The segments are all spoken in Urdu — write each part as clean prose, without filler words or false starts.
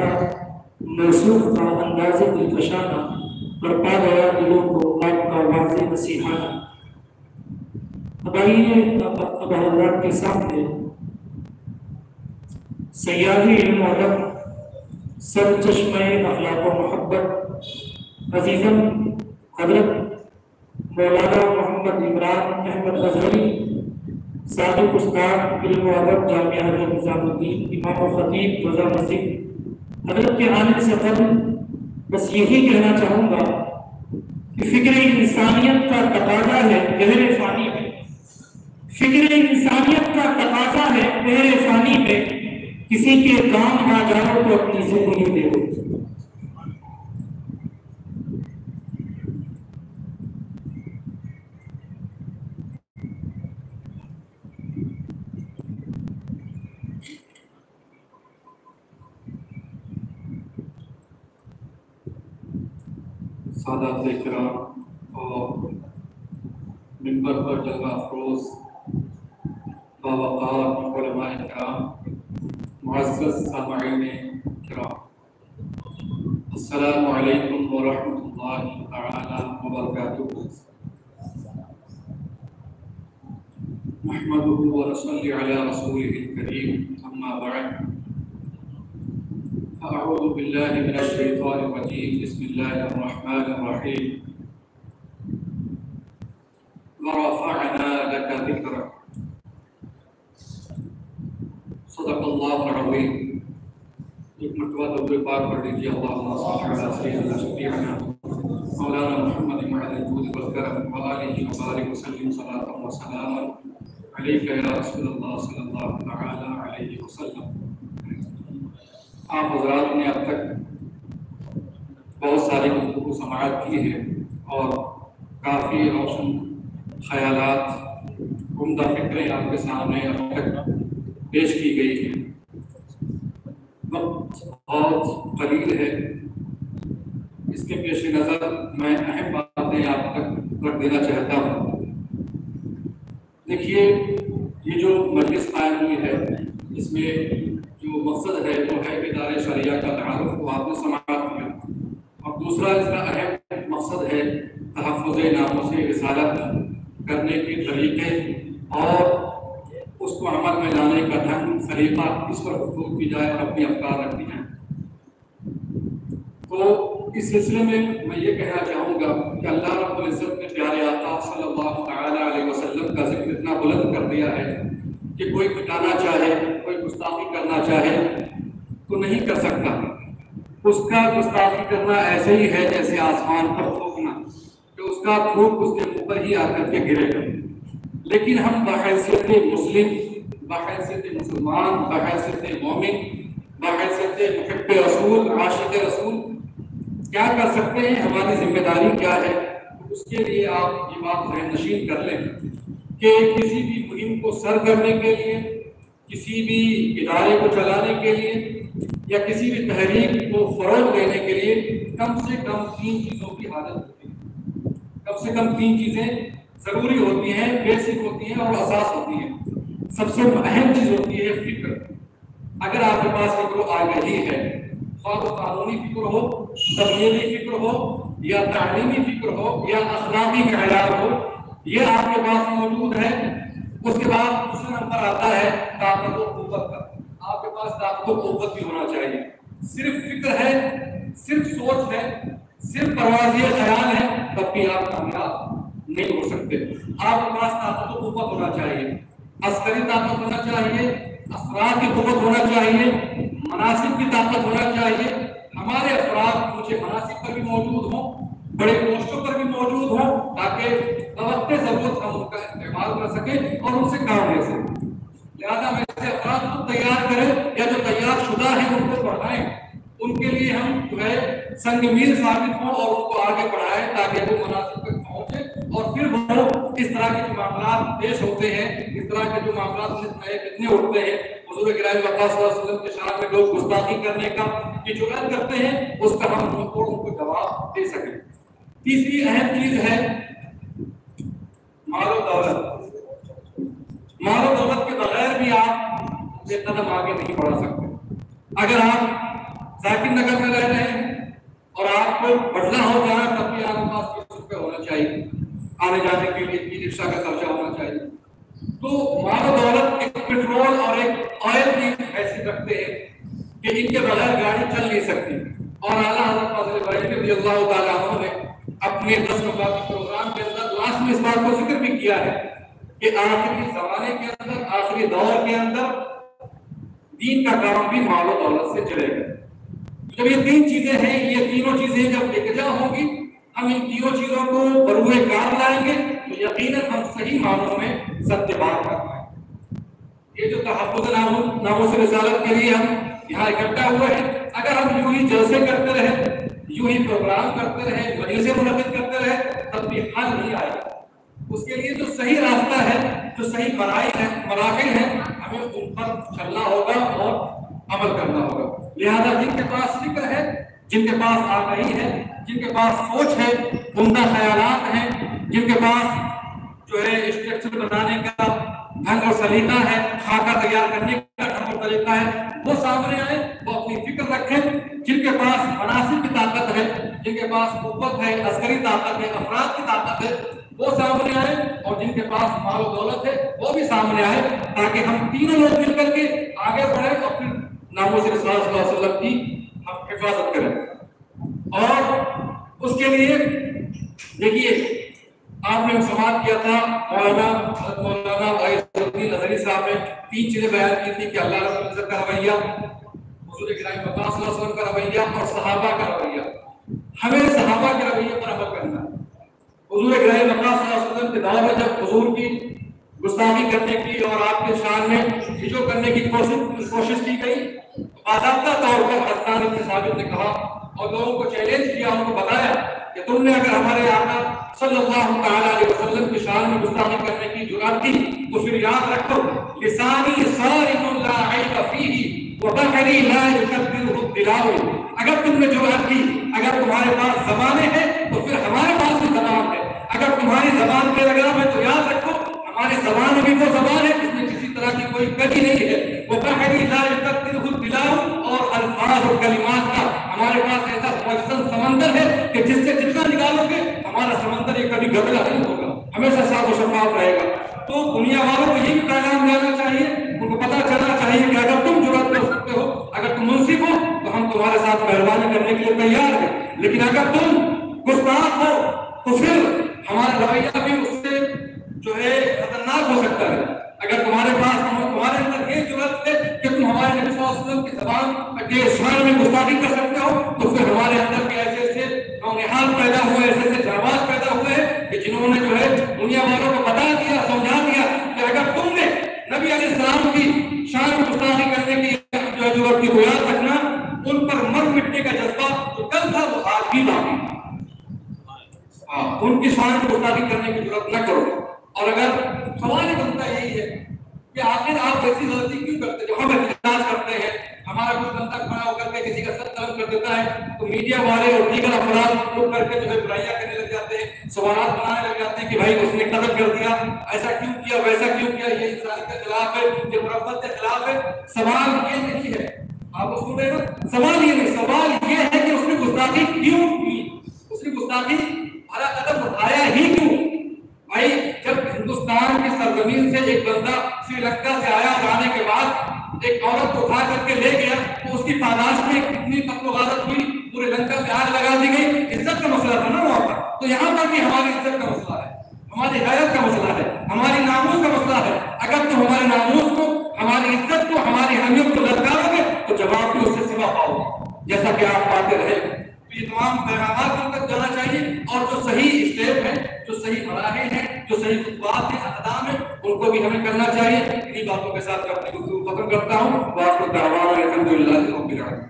تھا، موصوف تھا انداز دلکشانہ، برپا گیا دلوں کو آپ کا واضح مسیحانہ۔ اب آئیے اب حضرات کے سامنے سیاحی علم و ادب، سر چشمہ اخلاق و محبت، عزیزم حضرت مولانا محمد عمران احمد اظہری، سابق استاد علم و ادب جامعہ حضرت نظام الدین، امام و خطیب رضا مسجد، حضرت کے آنے سے قبل بس یہی کہنا چاہوں گا کہ فکر انسانیت کا تقاضا ہے بحر فانی میں، فکر انسانیت کا تقاضا ہے بحر فانی میں، کسی کے کام آ جاؤ تو اپنی زندگی دے دو۔ سادات کرام اور منبر پر جلوہ افروز باوقار علماء کرام، معزز سامعین کرام، السلام علیکم ورحمۃ اللہ تعالی وبرکاتہ۔ نحمده ونصلي على رسوله الكريم، اما بعد، أعوذ بالله من الشيطان الرجيم، بسم الله الرحمن الرحيم، ورفعنا لك ذكرك، صدق الله العظيم۔ ایک مرتبہ درود پاک پڑھ لیجیے، اللهم صل على سيدنا شفيعنا مولانا محمد وعلى الجود والكرم وآله وبارك وسلم صلاة وسلاما عليك يا رسول الله صلى الله تعالى عليه وسلم۔ آپ حضرات نے اب تک بہت ساری گفتگو سماعت کی ہے اور کافی روشن خیالات، عمدہ فکریں آپ کے سامنے اب تک پیش کی گئی ہیں۔ وقت بہت قلیل ہے، اس کے پیش نظر میں اہم باتیں آپ تک رکھ دینا چاہتا ہوں۔ دیکھیے، یہ جو مجلس قائم ہوئی ہے، اس میں جو مقصد ہے وہ ہے ادارے شریعہ کا تعارف کو آپ نے سماعت کیا، اور دوسرا اس کا اہم مقصد ہے تحفظ ناموس رسالت کرنے کے طریقے اور اس کو عمل میں لانے کا ڈھنگ طریقہ، اس پر گفتگو کی جائے اور اپنی افکار رکھی جائیں۔ تو اس سلسلے میں یہ کہنا چاہوں گا کہ اللہ رب العزت نے پیارے آقا صلی اللہ تعالیٰ علیہ وسلم کا ذکر اتنا بلند کر دیا ہے کہ کوئی مٹانا چاہے، کوئی گستاخی کرنا چاہے تو نہیں کر سکتا۔ اس کا گستاخی کرنا ایسے ہی ہے جیسے آسمان پر تھوکنا، کہ اس کا تھوک اس کے اوپر ہی آ کر کے گرے گا۔ لیکن ہم بحیثیت مسلم، بحیثیت مسلمان، بحیثیت مومن، بحیثیت محب رسول، عاشق رسول کیا کر سکتے ہیں؟ ہماری ذمہ داری کیا ہے؟ اس کے لیے آپ یہ بات ذہن نشین کر لیں کہ کسی بھی مہم کو سر کرنے کے لیے، کسی بھی ادارے کو چلانے کے لیے یا کسی بھی تحریک کو فروغ دینے کے لیے کم سے کم 3 چیزوں کی حاجت ہوتی ہے۔ کم سے کم 3 چیزیں ضروری ہوتی ہیں، بیسک ہوتی ہیں اور اساس ہوتی ہیں۔ سب سے اہم چیز ہوتی ہے فکر۔ اگر آپ کے پاس فکر آگہی ہے، خواہ وہ قانونی فکر ہو، تبلیغی فکر ہو، یا تعلیمی فکر ہو، یا اخلاقی معیار ہو، یہ آپ کے پاس موجود ہے، اس کے بعد دوسرا نمبر آتا ہے طاقت و قوت کا۔ آپ کے پاس طاقت و قوت بھی ہونا چاہیے۔ صرف فکر ہے، صرف سوچ ہے، صرف پروازی خیال ہے، تب بھی آپ کامیاب نہیں ہو سکتے۔ آپ کے پاس طاقت و قوت ہونا چاہیے، عسکری طاقت ہونا چاہیے، افراد کی قوت ہونا چاہیے، مناسب کی طاقت ہونا چاہیے۔ ہمارے افراد مجھے مناسب پر بھی موجود ہوں، بڑے پوسٹوں پر بھی موجود ہوں، تاکہ وقت ضرورت ہم ان کا استعمال کر سکیں اور ان سے کام لے سکیں۔ لہذا ہم ایسے افراد کو تیار کریں یا جو تیار شدہ ہیں ان کو بڑھائیں، ان کے لیے ہم جو ہے سنگ میل ثابت ہوں اور ان کو آگے بڑھائیں تاکہ وہ مناسب تک پہنچے، اور پھر وہ اس طرح کے جو معاملات پیش ہوتے ہیں، اس طرح کے جو معاملات نئے فتنے اٹھتے ہیں، حضور کریم وفا صلی اللہ علیہ وسلم کے شان میں لوگ گستاخی کرنے کا کی جرات کرتے ہیں، اس کا ہم ان کو جواب دے سکیں۔ تیسری اہم چیز ہے مال و دولت۔ مال و دولت کے بغیر بھی آپ یہ قدم آگے نہیں بڑھا سکتے۔ اگر آپ ذاکر نگر میں رہ رہے ہیں اور آپ کو پڑھنا ہو جہاں تب بھی آپ کے پاس 20 روپے ہونا چاہیے، آنے جانے کے لیے ای رکشا کا خرچہ ہونا چاہیے. تو مال و دولت ایک پیٹرول اور ایک آئل کی حیثیت رکھتے ہیں کہ ان کے بغیر گاڑی چل نہیں سکتی. اور اعلیٰ حضرت فاضل ابراہیمی رضی اللہ تعالیٰ عنہ نے اپنے 10 نمبر کے پروگرام کے اندر لاسٹ میں اس بات کو ذکر بھی کیا ہے کہ آخری زمانے کے اندر، آخری دور کے اندر دین کا کام بھی مال و دولت سے چلے گا. جب یہ 3 چیزیں ہیں، یہ تینوں چیزیں جب یکجا ہوں گی، ہم ان تینوں چیزوں کو بروئے کار لائیں گے تو یقیناً ہم صحیح معنوں میں ستیہ بات کر پائیں گے. یہ جو تحفظ ناموس رسالت کے لیے ہم یہاں اکٹھا ہوئے ہیں، اگر ہم یوں ہی جلسے کرتے رہے، یوں ہی پروگرام کرتے رہے، مجلسیں منعقد کرتے رہے، تب بھی حل نہیں آئے گا. اس کے لیے جو صحیح راستہ ہے، جو صحیح مراحل ہیں، ہمیں ان پر چلنا ہوگا اور عمل کرنا ہوگا. لہذا جن کے پاس فکر ہے، جن کے پاس آگاہی ہے، جن کے پاس سوچ ہے، عمدہ خیالات ہیں، جن کے پاس جو ہے اسٹرکچر بنانے کا ڈھنگ اور سلیقہ ہے، خاکہ تیار کرنے کا ڈھنگ اور طریقہ ہے، وہ سامنے آئے، وہ اپنی فکر رکھیں. جن کے پاس مناصب کی طاقت ہے، جن کے پاس قوت ہے، عسکری طاقت ہے، افراد کی طاقت ہے، وہ سامنے آئے، اور جن کے پاس مال و دولت ہے وہ بھی سامنے آئے، تاکہ ہم تینوں لوگ مل کر کے آگے بڑھیں اور پھر ناموس رسول صلی اللہ علیہ وسلم کی ہم حفاظت کریں. اور اس کے لیے دیکھیے، آپ نے سماعت کیا تھا مولانا وحید الدین اظہری صاحب نے 3 چیزیں بیان کی تھی کہ اللہ رب العزت کا رویہ، حضور کریم مقام صلی اللہ علیہ وسلم کا رویہ اور صحابہ کا رویہ. ہمیں صحابہ کے رویے پر عمل کرنا ہے. حضور کریم مقام صلی اللہ علیہ وسلم کے دور میں جب حضور کی گستاخی کرنے کی اور آپ کے شان میں ہجو کرنے کی کوشش کی گئی، باضابطہ طور پر حسان بن ثابت نے کہا اور لوگوں کو چیلنج کیا، ان کو بتایا کہ تم نے اگر ہمارے آقا صلی اللہ تعالیٰ علیہ وسلم کی شان میں گستاخی کرنے کی جرات کی تو پھر یاد رکھو، لسانی صارم لا عیب فیہ وبحری لا یکبرہ الدلاء. اگر تم نے جرات کی، اگر تمہارے پاس زبانیں ہیں تو پھر ہمارے پاس بھی زبان ہے. اگر تمہاری زبان پہ لگا ہے تو یاد رکھو ہماری زبان بھی وہ زبان ہے جس میں کسی طرح کی کوئی کمی نہیں ہے. وبحری لا یکبرہ الدلاء، اور الفاظ اور کلمات کا ہمارے پاس ایسا مجزن سمندر ہے کہ جس سے جتنا نکالو گے ہمارا سمندر یہ کبھی گدلا نہیں ہوگا، ہمیشہ صاف و شفاف رہے گا. تو دنیا والوں کو یہ بھی پیغام دینا چاہیے، ان کو پتہ چلنا چاہیے کہ اگر تم جرات کر سکتے ہو، اگر تم منصف ہو تو ہم تمہارے ساتھ مہربانی کرنے کے لیے تیار ہیں، لیکن اگر تم گستاخ ہو تو پھر ہمارا رویہ بھی اس سے جو ہے خطرناک ہو سکتا ہے. اگر تمہارے پاس تمہارے اندر یہ جرات ہے کہ تم ہمارے نبی صلی اللہ علیہ وسلم کی زبان کے شان میں گستاخی کر سکتے ہو، تو پھر ہمارے اندر کے ایسے ایسے نونہال پیدا ہوئے، ایسے ایسے جانباز پیدا ہوئے ہیں کہ جنہوں نے جو ہے دنیا والوں کو بتا دیا، سمجھا دیا کہ اگر تم نے نبی علیہ السلام کی شان میں گستاخی کرنے کی جو ہے ضرورت کی تو یاد رکھنا ان پر مر مٹنے کا جذبہ جو کل تھا وہ آج بھی باقی. ان کی شان میں گستاخی کرنے کی ضرورت نہ کرو. اور اگر سوال یہ بنتا یہی ہے کہ آخر آپ ایسی غلطی کیوں کرتے؟ جو ہم احتجاج کرتے ہیں، ہمارا کوئی بندہ کھڑا ہو کر کے کسی کا سر قلم کر دیتا ہے تو میڈیا والے اور دیگر افراد اٹھ کر کے جو ہے برائیاں کرنے لگ جاتے ہیں، سوالات بنانے لگ جاتے ہیں کہ بھائی اس نے قتل کر دیا، ایسا کیوں کیا، ویسا کیوں کیا، یہ انسانیت کے خلاف ہے، یہ مرفت کے خلاف ہے. سوال یہ نہیں ہے، آپ اس کو دے نا، سوال یہ نہیں، سوال یہ ہے کہ اس نے گستاخی کیوں کی، اس نے گستاخی بھلا قدم اٹھایا ہی کیوں. بھائی جب ہندوستان کی سرزمین سے ایک بندہ سری لنکا سے آیا اور آنے کے بعد ایک عورت کو اٹھا کر کے لے گیا تو اس کی پاداش میں کتنی قتل و غارت ہوئی، پورے لنکا میں آگ لگا دی گئی. عزت کا مسئلہ تھا نا وہاں پر. تو یہاں پر بھی ہماری عزت کا مسئلہ ہے، ہماری غیرت کا مسئلہ ہے، ہماری ناموس کا مسئلہ ہے. اگر تم ہمارے ناموس کو، ہماری عزت کو، ہماری حمیت کو للکارو گے تو جواب بھی اس سے سوا پاؤ گے، جیسا کہ آپ پاتے رہے. تو یہ تمام پیغامات ان تک جانا چاہیے، اور جو صحیح اسٹیپ ہیں، جو صحیح مراحل ہیں، جو صحیح خطوات ہیں، اقدام ہیں، ان کو بھی ہمیں کرنا چاہیے. انہی باتوں کے ساتھ اپنی گفتگو ختم کرتا ہوں. وآخر دعوانا الحمدللہ رب العالمین.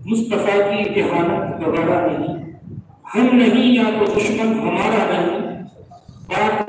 مصطفیٰ کی اہانت وغیرہ نہیں، ہم نہیں یا تو دشمن ہمارا نہیں، بات